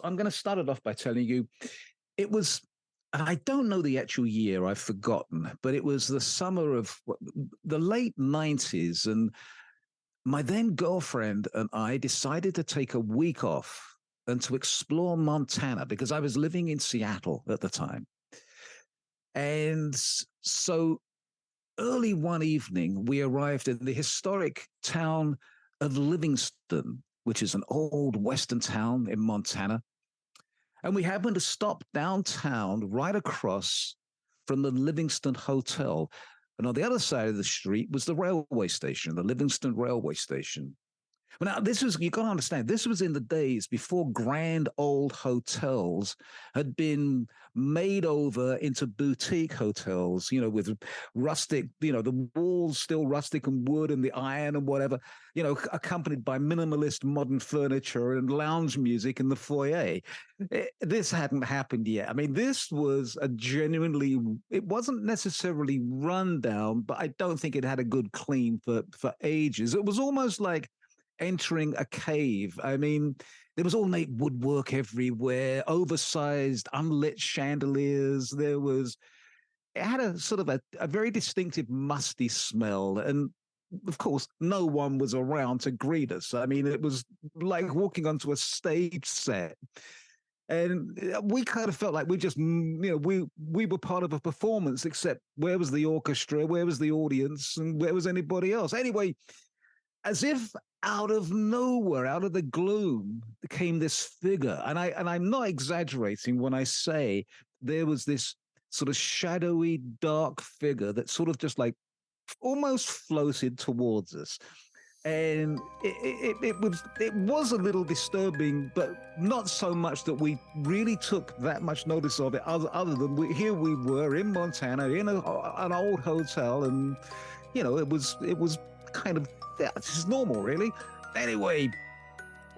I'm going to start it off by telling you it was, and I don't know the actual year, I've forgotten, but it was the summer of the late 90s. And my then girlfriend and I decided to take a week off and to explore Montana because I was living in Seattle at the time. And so early one evening, we arrived in the historic town of Livingston, which is an old Western town in Montana. And we happened to stop downtown right across from the Livingston Hotel. And on the other side of the street was the railway station, the Livingston Railway Station. Well, now, this was, you got to understand, this was in the days before grand old hotels had been made over into boutique hotels, with rustic, the walls still rustic and wood and the iron and whatever, accompanied by minimalist modern furniture and lounge music in the foyer. This hadn't happened yet. I mean, this was it wasn't necessarily run down, but I don't think it had a good clean for ages. It was almost like entering a cave. I mean, there was ornate woodwork everywhere, oversized, unlit chandeliers. It had a sort of a very distinctive musty smell. And of course, no one was around to greet us. I mean, it was like walking onto a stage set. And we kind of felt like we just, we were part of a performance, except where was the orchestra? Where was the audience? And where was anybody else? Anyway, as if out of nowhere, out of the gloom, came this figure. And I'm not exaggerating when I say there was this sort of shadowy, dark figure that sort of just like almost floated towards us. And it was a little disturbing, but not so much that we really took that much notice of it. Other than here we were in Montana in an old hotel, and it was kind of, yeah, this is normal, really. Anyway,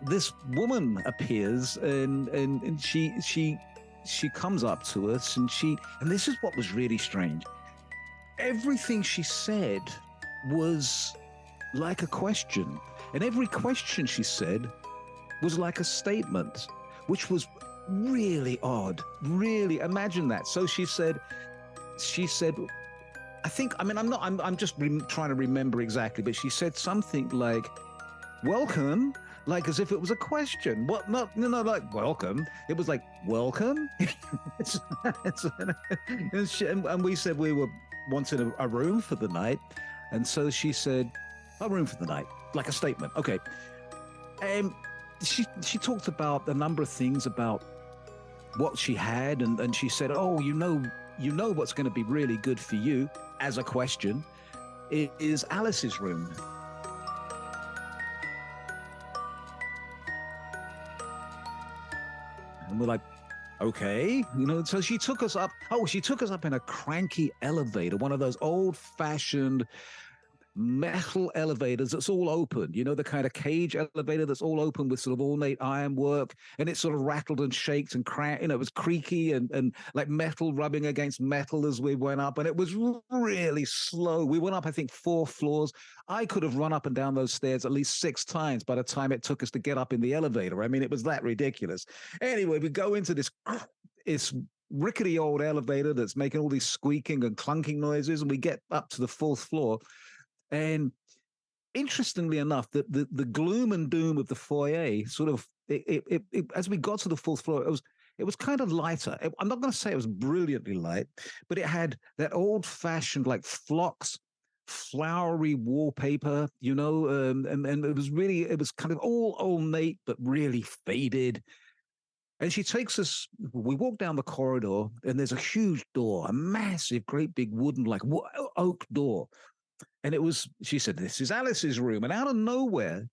this woman appears, and she comes up to us, and this is what was really strange. Everything she said was like a question, and every question she said was like a statement, which was really odd. Really, imagine that. So she said, I'm just trying to remember exactly, but she said something like, welcome, like as if it was a question. What? No, like welcome. It was like, welcome. And we said we were wanting a room for the night. And so she said, a room for the night, like a statement. Okay. And she talked about a number of things about what she had. And she said, oh, you know what's going to be really good for you as a question. It is Alice's room. And we're like, okay, so she took us up. Oh, she took us up in a cranky elevator, one of those old-fashioned metal elevators that's all open, the kind of cage elevator that's all open with sort of ornate ironwork, and it sort of rattled and shaked and cracked, it was creaky and like metal rubbing against metal as we went up, and it was really slow. We went up, I think, 4 floors. I could have run up and down those stairs at least 6 times by the time it took us to get up in the elevator. I mean, it was that ridiculous. Anyway, we go into this rickety old elevator that's making all these squeaking and clunking noises, and we get up to the 4th floor. And interestingly enough, the gloom and doom of the foyer sort of, as we got to the 4th floor, it was kind of lighter. I'm not going to say it was brilliantly light, but it had that old-fashioned like phlox, flowery wallpaper, and it was kind of all ornate but really faded. And she takes us, we walk down the corridor, and there's a huge door, a massive, great big wooden, like oak door. And she said, this is Alice's room. And out of nowhere,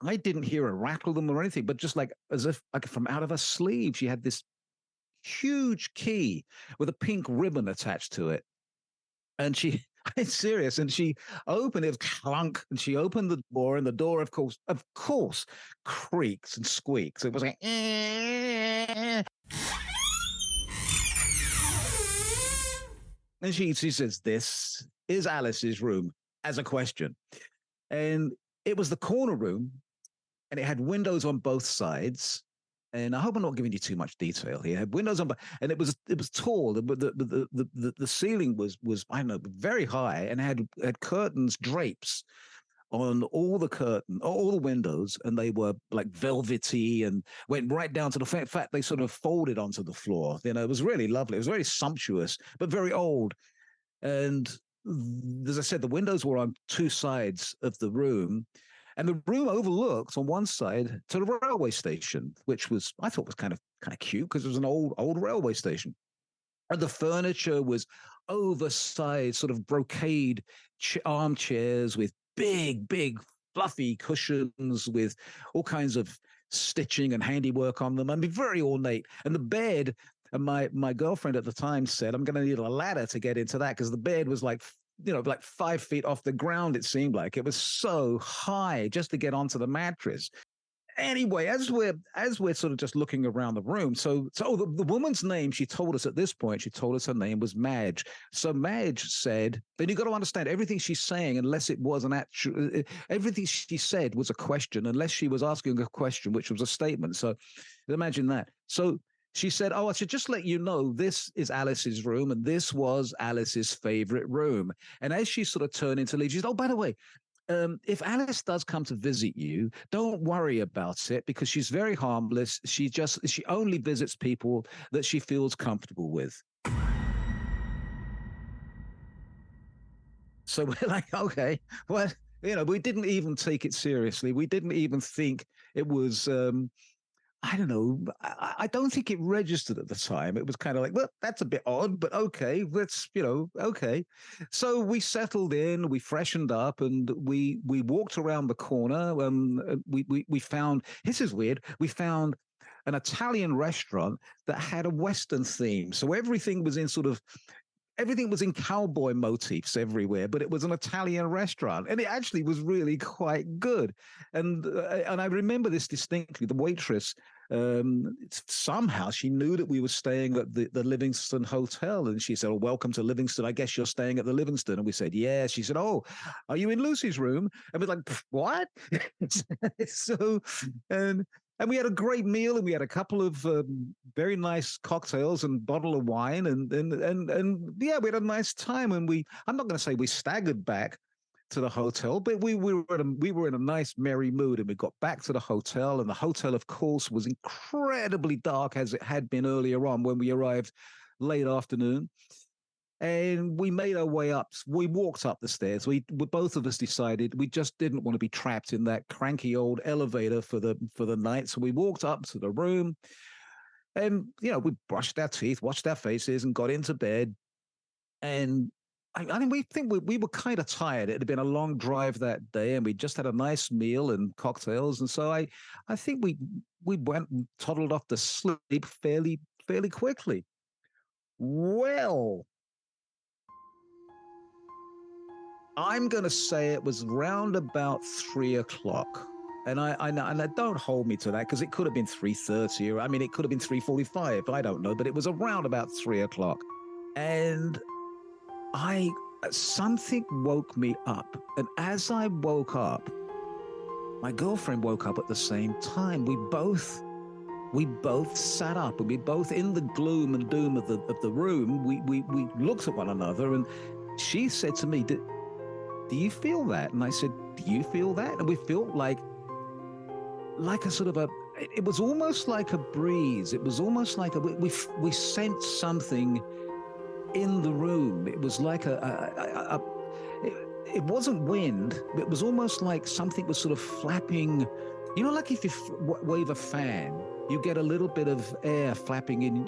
I didn't hear her rattle them or anything, but just like as if like from out of her sleeve, she had this huge key with a pink ribbon attached to it. And it's serious. And she opened it, clunk, and she opened the door, and the door, of course, creaks and squeaks. It was like, and she says, this is Alice's room, as a question. And it was the corner room, and it had windows on both sides. And I hope I'm not giving you too much detail here. It had windows on, and it was tall. The ceiling was I don't know, very high, and had curtains, drapes on all the windows, and they were like velvety and went right down to the in fact they sort of folded onto the floor. It was really lovely. It was very sumptuous, but very old. And as I said, the windows were on two sides of the room, and the room overlooked on one side to the railway station, which was I thought was kind of cute because it was an old railway station. And the furniture was oversized, sort of brocade armchairs with big, fluffy cushions with all kinds of stitching and handiwork on them. I mean, very ornate. And the bed, and my girlfriend at the time said, I'm going to need a ladder to get into that because the bed was like 5 feet off the ground. It seemed like it was so high just to get onto the mattress. Anyway, as we're sort of just looking around the room, so the woman's name, she told us at this point, she told us her name was Madge. So Madge said, then you got to understand everything she's saying, unless it was an actual, everything she said was a question, unless she was asking a question, which was a statement. So imagine that. So she said, I should just let you know, this is Alice's room, and this was Alice's favorite room. And as she sort of turned into leave, she said, oh, by the way, if Alice does come to visit you, don't worry about it because she's very harmless. She only visits people that she feels comfortable with. So we're like, okay, well, we didn't even take it seriously. We didn't even think it was I don't know. I don't think it registered at the time. It was kind of like, well, that's a bit odd, but okay, okay. So we settled in, we freshened up, and we walked around the corner. We found, this is weird. We found an Italian restaurant that had a Western theme. So everything was in cowboy motifs everywhere, but it was an Italian restaurant, and it actually was really quite good. And I remember this distinctly. The waitress, somehow she knew that we were staying at the Livingston Hotel, and she said, "Oh, welcome to Livingston. I guess you're staying at the Livingston." And we said, "Yeah." She said, "Oh, are you in Lucy's room?" And we're like, "What?" So, and we had a great meal, and we had a couple of very nice cocktails and bottle of wine, and yeah, we had a nice time. And I'm not going to say we staggered back to the hotel, but we were in a nice merry mood, and we got back to the hotel, and the hotel, of course, was incredibly dark as it had been earlier on when we arrived late afternoon. And we made our way up. We walked up the stairs. We both of us decided we just didn't want to be trapped in that cranky old elevator for the night. So we walked up to the room, and we brushed our teeth, washed our faces, and got into bed. And I mean, we were kind of tired. It had been a long drive that day, and we just had a nice meal and cocktails. And so I think we went and toddled off to sleep fairly quickly. Well, I'm going to say it was round about 3 o'clock. And I don't hold me to that because it could have been 3:30, or I mean, it could have been 3:45. I don't know, but it was around about 3 o'clock. And something woke me up. And as I woke up, my girlfriend woke up at the same time. We both sat up, and we both, in the gloom and doom of the room, we looked at one another, and she said to me, do you feel that? And I said, do you feel that? And we felt like a sort of it was almost like a breeze. It was almost like we sensed something in the room. It was like it wasn't wind. It was almost like something was sort of flapping. Like if you wave a fan, you get a little bit of air flapping in,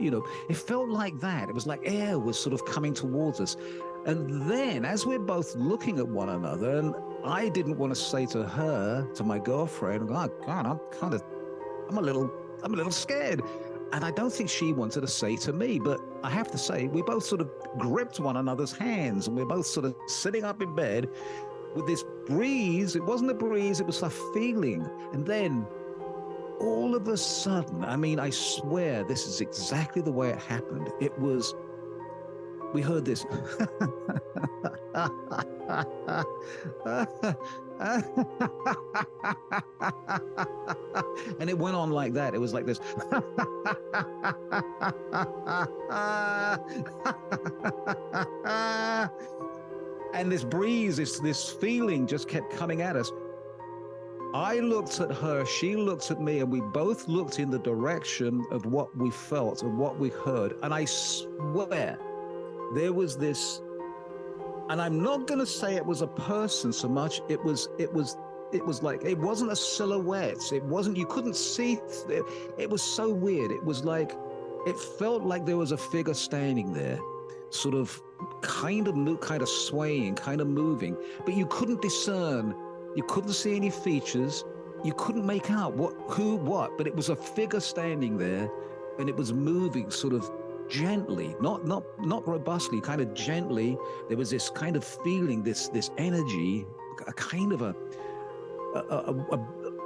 it felt like that. It was like air was sort of coming towards us. And then as we're both looking at one another, and I didn't want to say to her, to my girlfriend, oh God, I'm a little scared. And I don't think she wanted to say to me, but I have to say, we both sort of gripped one another's hands, and we're both sort of sitting up in bed with this breeze. It wasn't a breeze, it was a feeling. And then all of a sudden, I mean, I swear this is exactly the way it happened. It was we heard this. And it went on like that. It was like this. And this breeze, this feeling just kept coming at us. I looked at her, she looked at me, and we both looked in the direction of what we felt and what we heard. And I swear there was this, and I'm not going to say it was a person so much. It was like, it wasn't a silhouette. It wasn't, you couldn't see. It was so weird. It was like, it felt like there was a figure standing there, sort of kind of swaying, kind of moving, but you couldn't discern. You couldn't see any features. You couldn't make out what, but it was a figure standing there, and it was moving sort of gently, not robustly, kind of gently. There was this kind of feeling, this energy, a kind of a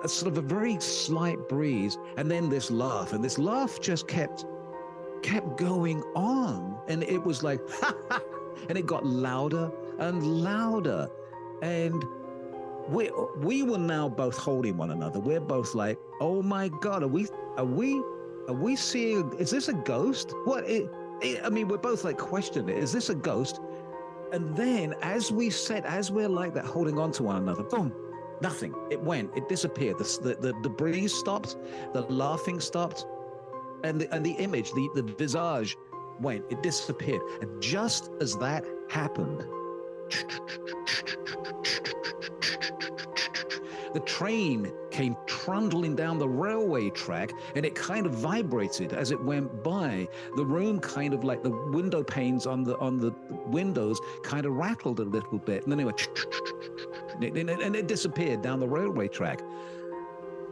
sort of a very slight breeze, and then this laugh, and this laugh just kept going on, and it was like, and it got louder and louder, and we were now both holding one another. We're both like, oh my God, are we seeing, is this a ghost? I mean, we're both like questioning it. Is this a ghost? And then as we're like that, holding on to one another, boom, nothing. It disappeared. The breeze stopped, the laughing stopped, and the image, the visage it disappeared. And just as that happened, the train came trundling down the railway track, and it kind of vibrated as it went by. The room kind of, like the window panes on the windows kind of rattled a little bit, and then it went, and it disappeared down the railway track.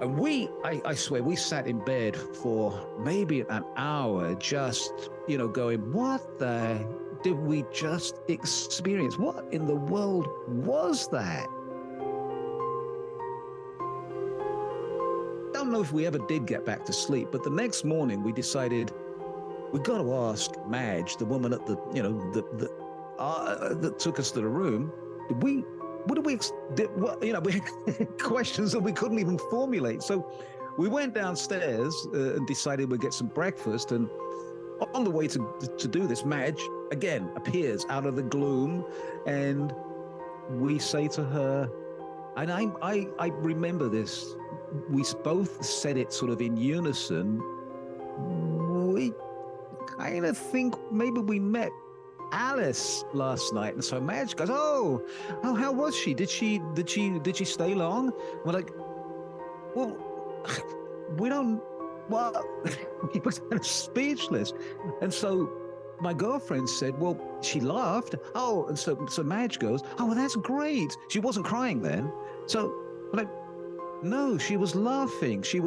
And I swear, we sat in bed for maybe an hour, just, going, what the did we just experience? What in the world was that? I don't know if we ever did get back to sleep, but the next morning we decided we got to ask Madge, the woman at that took us to the room. We questions that we couldn't even formulate. So we went downstairs and decided we'd get some breakfast. And on the way to do this, Madge again appears out of the gloom, and we say to her, and I remember this, we both said it sort of in unison. We kind of think maybe we met Alice last night. And so Madge goes, oh, how was she? Did she stay long? We're like, well, we don't. Well, he was kind of speechless. And so my girlfriend said, well, she laughed. Oh, and so Madge goes, oh, well, that's great. She wasn't crying then. So we're like, no, she was laughing. She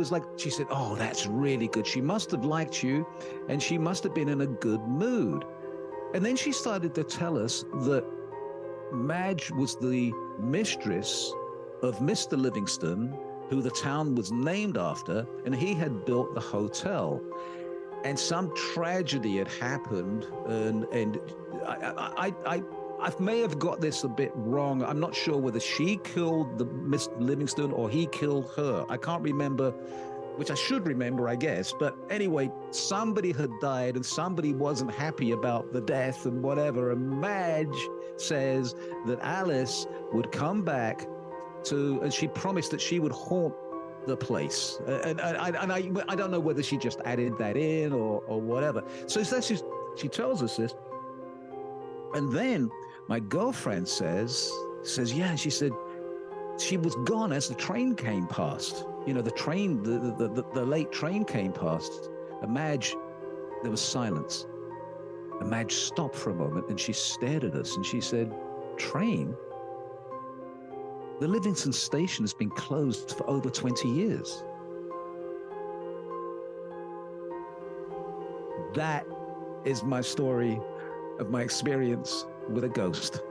said, oh, that's really good. She must have liked you, and she must have been in a good mood. And then she started to tell us that Madge was the mistress of Mr. Livingston, who the town was named after, and he had built the hotel. And some tragedy had happened, and I may have got this a bit wrong. I'm not sure whether she killed the Mr. Livingston or he killed her. I can't remember, which I should remember, I guess. But anyway, somebody had died, and somebody wasn't happy about the death and whatever. And Madge says that Alice would come back and she promised that she would haunt the place. And I don't know whether she just added that in or whatever. So she tells us this. And then my girlfriend says, yeah, she said she was gone as the train came past. The train, the late train came past. And Madge, there was silence. And Madge stopped for a moment, and she stared at us, and she said, train? The Livingston station has been closed for over 20 years. That is my story of my experience with a ghost.